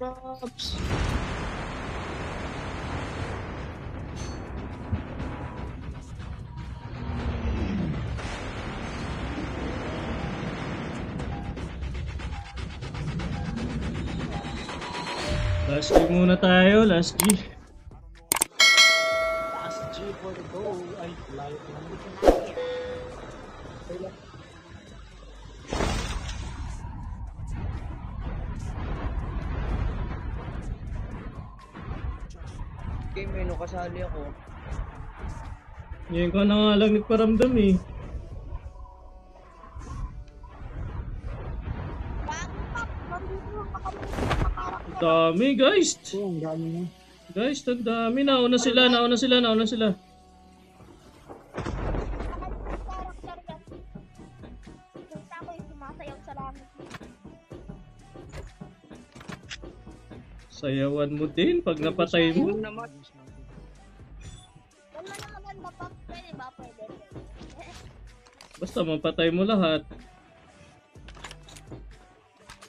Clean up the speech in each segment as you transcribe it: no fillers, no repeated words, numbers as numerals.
Props. Last G muna tayo, last G. Last G for the go. Ay, layo naman. Okay, may kasali ako. Ngayon ko na nga lang nagparamdam eh. Ang dami guys. Oo, ang dami na. Guys, ang dami. Nauna sila. Sayawan mo din pag napatay mo. Yung naman. Wala na maganda pa. Pwede ba? Pwede. Basta mapatay mo lahat.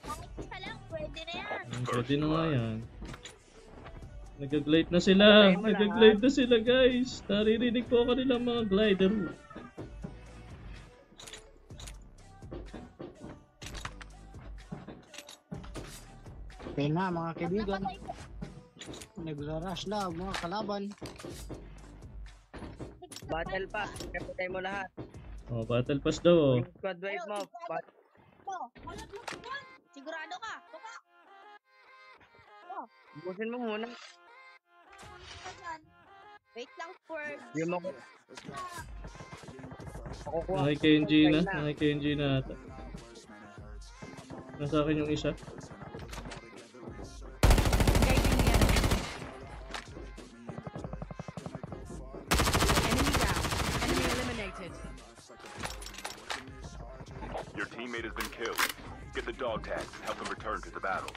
Kahit isa lang, pwede na yan. Pwede na nga yan. Nag-glide na sila guys. Naririnig ko kanilang mga glider. Okay na mga kaibigan. Nagra-rush na ang mga kalaban. Battle pa. Kapatay mo lahat. Oh, battle pass daw oh. Yung squad wipe mo. Sigurado ka. Tuka. Busin mo muna. Wait lang for... Yung mga... Makukuha. Naki-KNG na ata. Nasa akin yung isa. Your teammate has been killed. Get the dog tags and help them return to the battle.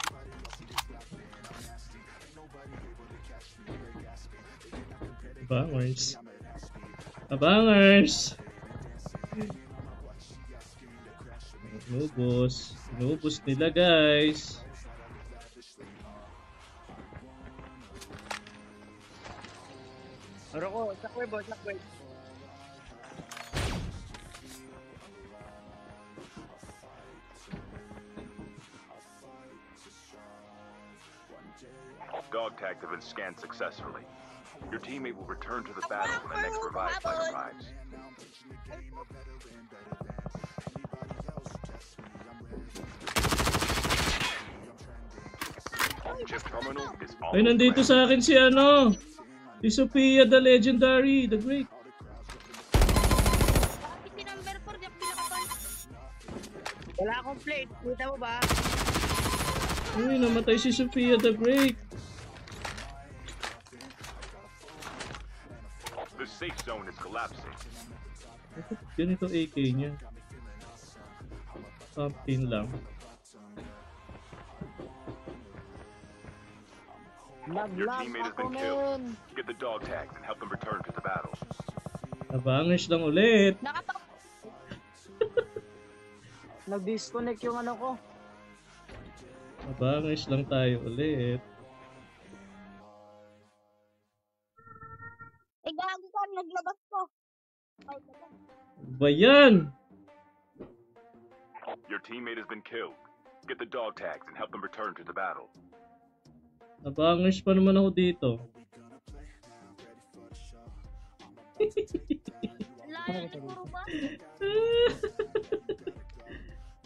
Abangers! Inubos nila guys. Aro ko, sakwe. Dog tags have been scanned successfully. Your teammate will return to the battle when the next revived flight arrives. Chip terminal is Ay, almost nandito ready. sa akin si si Sophia the Legendary, the Great. Si number 4, di ako pinakapan. Wala akong plate. Kita mo ba? Uy, namatay si Sophia the Great. The safe zone is collapsing. Ganito AK niya. Something lang. Your Naglag teammate has ako been killed. men. Get the dog tags and help them return to the battle. Abangers lang ulit. Nakapak... Nag-disconnect yung ano ko. Abangers lang tayo ulit. gago ka, naglabas ko. Ay, labas. Ba yan? Your teammate has been killed. Get the dog tags and help them return to the battle. Abangers pa naman ako dito. Layo, siguro ba?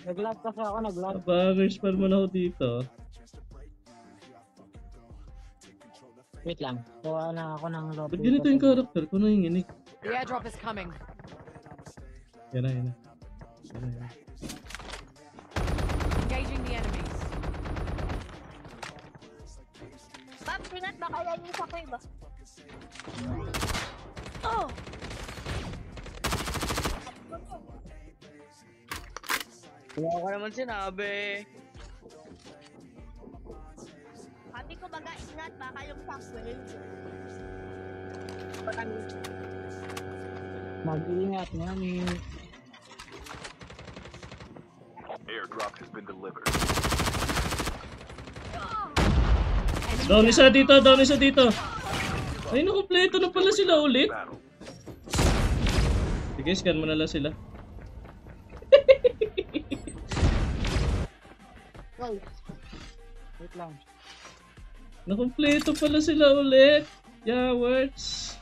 Nag-lag kasi ako, nag-lag. Abangers pa naman ako dito. Wait lang. Kuha na ako ng lobby. Ba't ganito yung character ko nanginginig? The airdrop is coming. Yan na. Engaging the enemies. Pap, ingat baka yan yung sakoy ba? Oh! Wala ko naman sinabi. Sabi ko baga ingat baka yung sakoy. Mag-iingat nga ni... Airdrop has been delivered. Down isa dito, down isa dito. Ay, nakumpleto na pala sila ulit. Battle. Sige, scan mo na lang sila. Wait. Wait lang. Nakumpleto pala sila ulit. Yeah, words.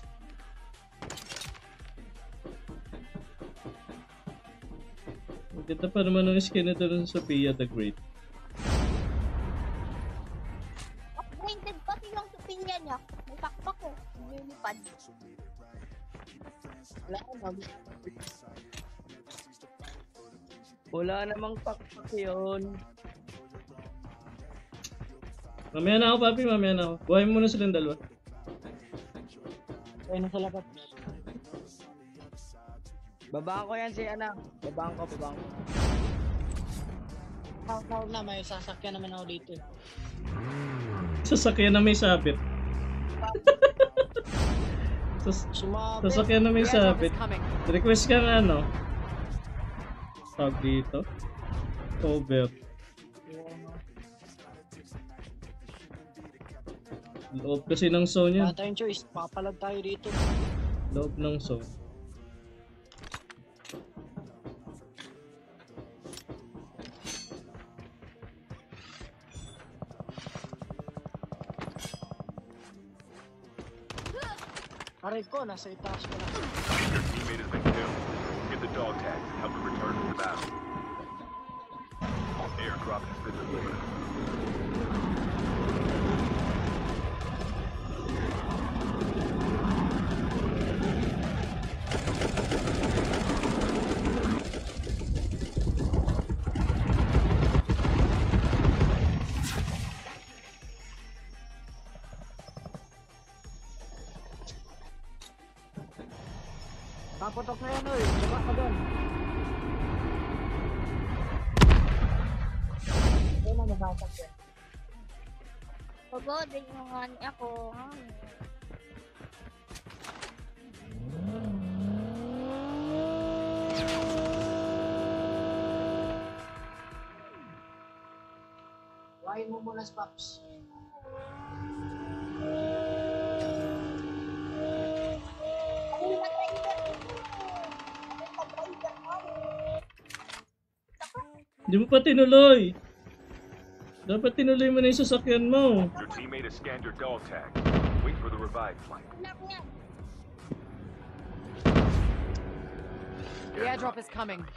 Ang ganda pa naman ng skin nito ng Sophia the Great. Upgraded pati yung Sophia niya. May pakpak ko. Lumipad. Wala ko, Wala namang pakpak yun. Mamaya na ako, papi. Mamaya na ako. Buhayin mo muna silang dalawa. Ayun na sila, Paps. Babaan ko yan si anak. Babaan ko. Tawag na, may sasakyan naman ako dito. Sasakyan na may sabit. Sumabi. Sasakyan na may The airdrop sabit. is coming. Request ka na ano? Tawag dito. Over. Loob kasi ng zone yan. Wala tayong choice. Papalag tayo dito. Loob ng zone. Aray ko, nasa itaas ko na. Your teammate has been killed. Get the dog tags and help them return to the battle. Airdrop has been delivered. Paputok na yan, oy. Diba ka doon? Ito na, nabasag yan. Pagod, din yung ako. Wahin mo muna, Paps. Hindi mo pa tinuloy. Dapat tinuloy mo na yung sasakyan mo. Your teammate has scanned your dog tag. Wait for the revive flight. The airdrop is coming.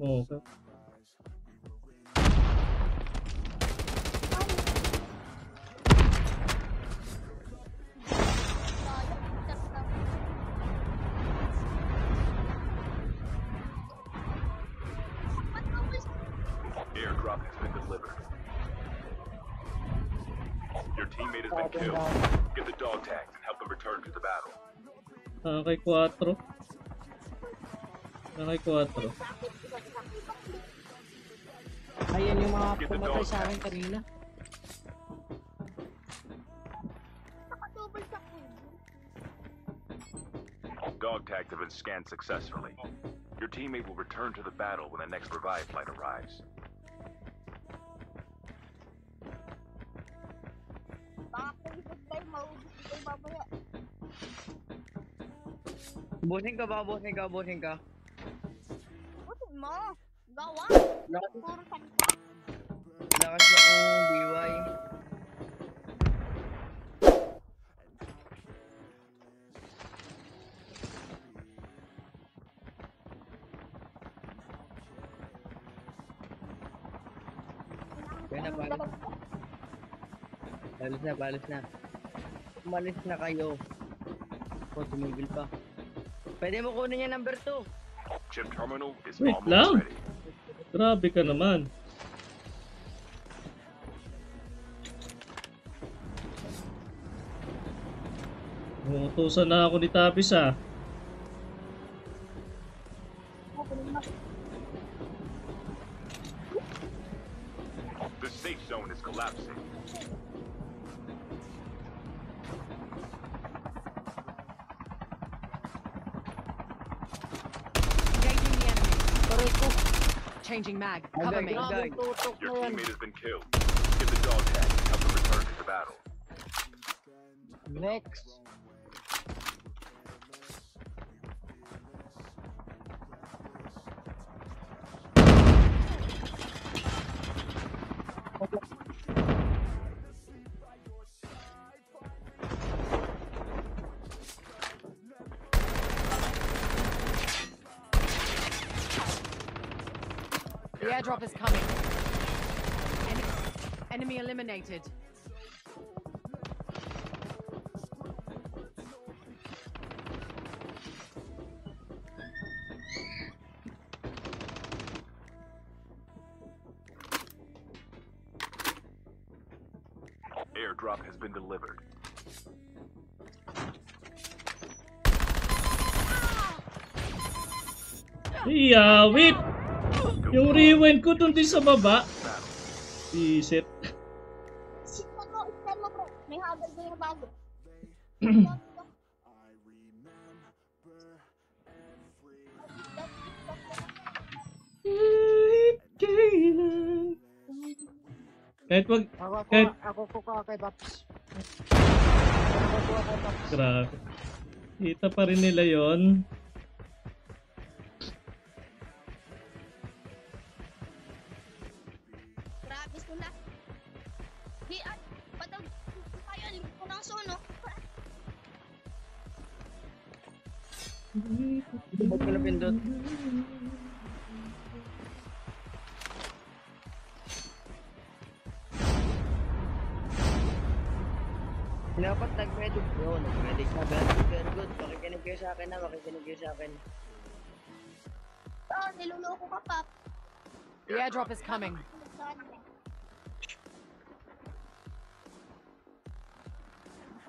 Oh, okay. Airdrop has been delivered. Your teammate has been killed. Get the dog tags and help them return to the battle. Kay 4. Kay 4. Ayan yung mga pumatay sa akin kanina. Nakatubol sa akin. Dog tags have been scanned successfully. Your teammate will return to the battle when the next revive flight arrives. Baka kung tayo maubos ito mamaya. Bossing ka. Butin mo. Gawa. Puro salita. Lakas na akong DY. Kaya na, palis na. Umalis na kayo. O, tumigil pa. Pwede mo kunin yung number 2. Chip terminal is Wait almost lang. ready. Grabe ka naman. Umutusan na ako ni Tabis ah. The safe zone is collapsing. Engaging the enemy. Changing mag. Cover me. Guard. Tutok Your na yan. teammate has been killed. Get the dog tag and help them return to the battle. Next. The airdrop is coming. Enemy eliminated. Airdrop has been delivered. Iyawit! Yung rewind ko dun din sa baba. Battle. Iset. Scan mo bro. May habal doon yung bago. Kahit wag... Ako Kahit- kukuha kay Paps. Grabe. Kita pa rin nila yon. Grabe sila. Di at patag kayo link ko ng sono. Ba't ko napindot? Dapat nag-medic yun. Nag-medic na. Very good. Makikinig kayo sa akin na. Makikinig kayo sa akin. Oh, niluloko ka pa. The airdrop is coming. Makikinig kayo sa akin.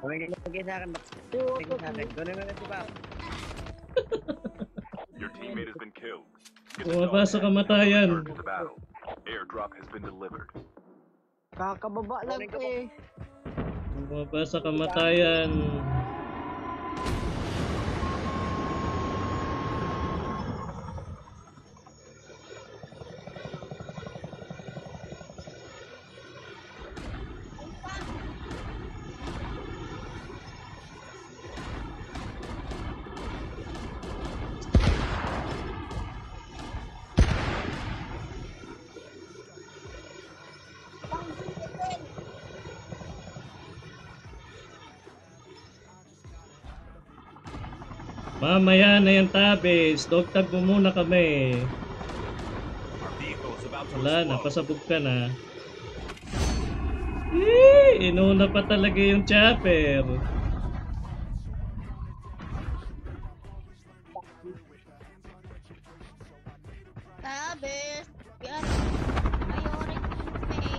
Makikinig kayo sa akin. Gano'n nga si Pap. Your teammate has been killed. Get the Bumaba dog sa tag and help them kamatayan. return to the battle. Airdrop has been delivered. Kakababa lang eh. Bumaba sa kamatayan. Mamaya na yung tabis. Dog tag mo muna kami. Wala na, pasabog ka na. Inuna pa talaga yung chopper. Tabes. Yan. Ayorin may.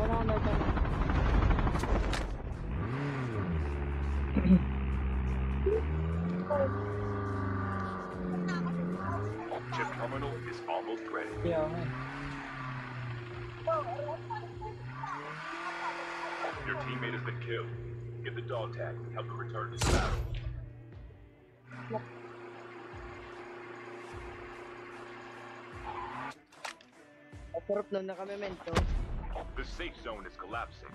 Ano. Chip terminal is almost ready. Yeah. Your teammate has been killed. Get the dog tag and help them return to the battle. Masarap lang na kami, mento. The safe zone is collapsing.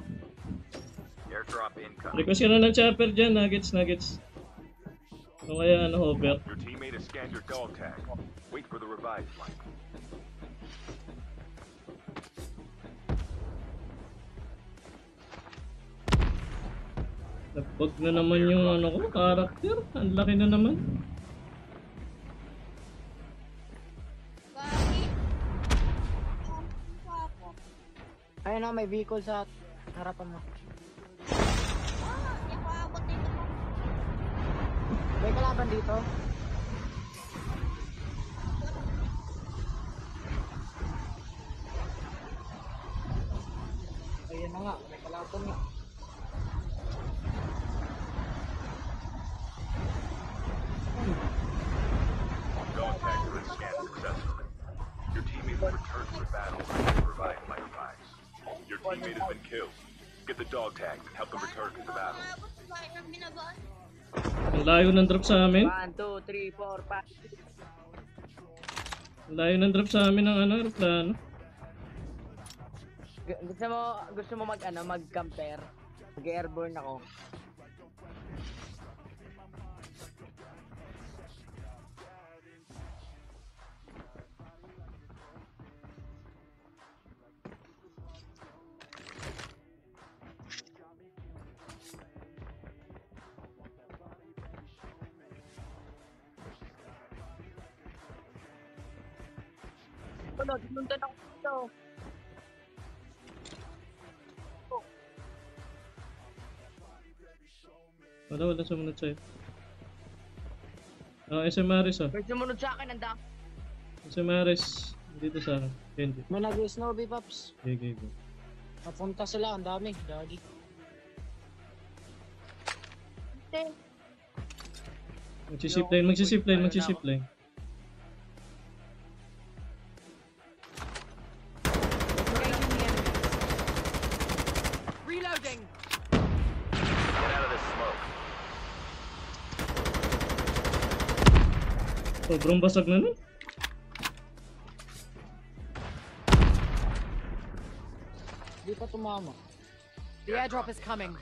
Airdrop incoming. Request ka na ng chopper dyan, nuggets. O kaya hover. Your teammate has scanned your dog tag. Wait for the revive flight. Nagpag na naman yung character. Ang laki na naman. Gagi. Ayun na, may vehicle sa harapan mo. Hindi ko abot dito. May kalaban dito. Ayun na nga, may kalaban nga. Dog tag has been scanned successfully. Your teammate will return to the battle and revive my revives. Your teammate has been killed. Get the dog tag and help them return to the battle. Abot sa bahay ng binabaan. Ang layo ng drop sa amin. 1, 2, 3, 4, 5. Layo ng drop sa amin ng ano, aeroplano. Gusto mo mag-compare? Mag-airborne ako. Wala, dinundan ako dito. Wala sumunod sa'yo. SMRS ah. May sumunod sa akin, ang dami. SMRS. Dito sa akin. Hindi. May nag-snowbie, Paps. Okay. Napunta sila, ang dami. Dagi. Magsisipline. Engaging the enemy. Reloading. Get out of this smoke. Sobrang basag na nun. Di pa tumama. The airdrop is coming.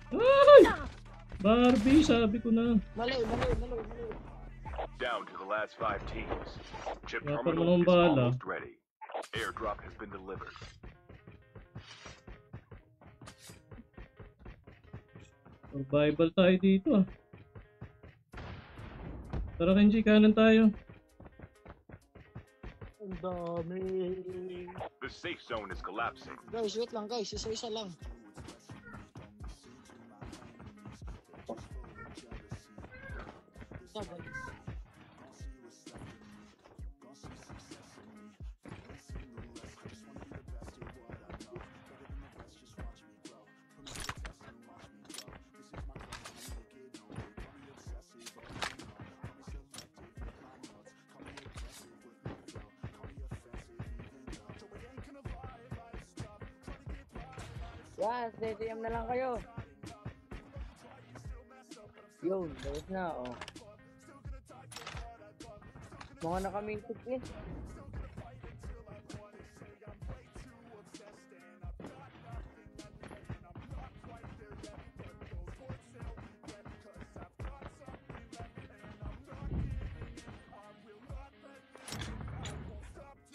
Ay! Barbie, sabi ko na. Mali. Down to the last 5 teams. Chip Wala pa terminal namang is bala. almost ready. Airdrop has been delivered. Survival tayo dito ah. Tara Kenji, kanan tayo. Ang dami. The safe zone is collapsing. Guys, wait lang guys. Isa-isa lang. Tagal. Yan, stadium na lang kayo. Yun, tapos na, oh. Mga nakamitik eh.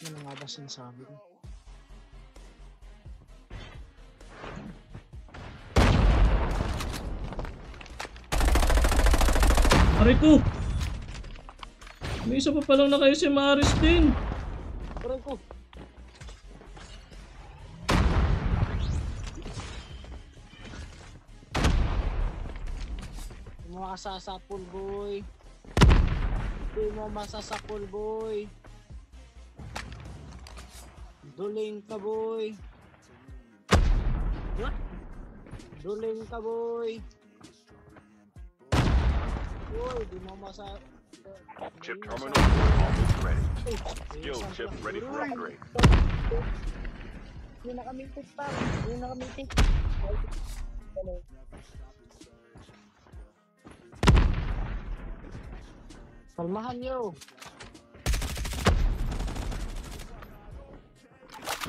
Ano nga ba sinasabi ko? Aray ko! May isa pa palang na kayo si Maris din. Aray ko! Hindi mo masasapul, boy. Hindi mo masasapul, boy. Duling ka, boy. What? Duling ka, boy. Boy, di mo Chip terminal is almost ready. Skill chip ready for upgrade. Hindi nakamitik pa. Hindi nakamitik. Kalmahan nyo.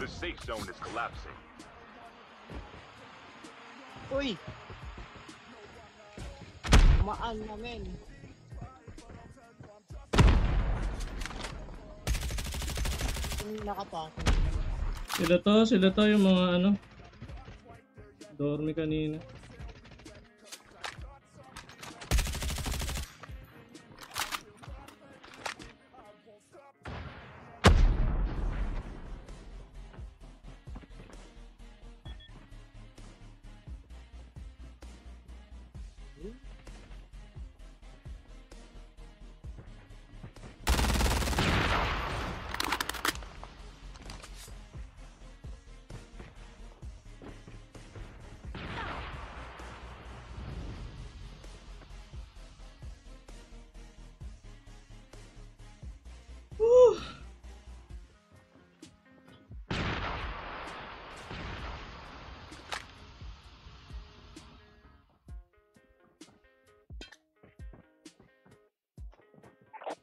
The safe zone is collapsing. Uy! Maan namin. Nakapatong. Sila to yung mga ano. Dormi kanina.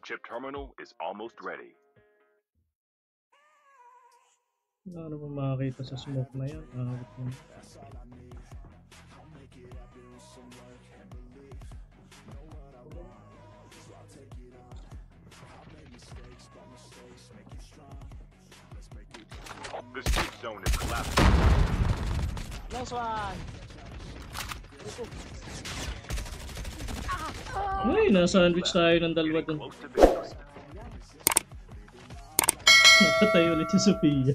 Chip terminal is almost ready. Wala na ba makakita sa smoke na yan? Awit mo. The safe zone is collapsing. Nice one! Ay, nasa-sandwich tayo ng dalawa Getting dun. close to victory. Nakatay ulit si Sophia.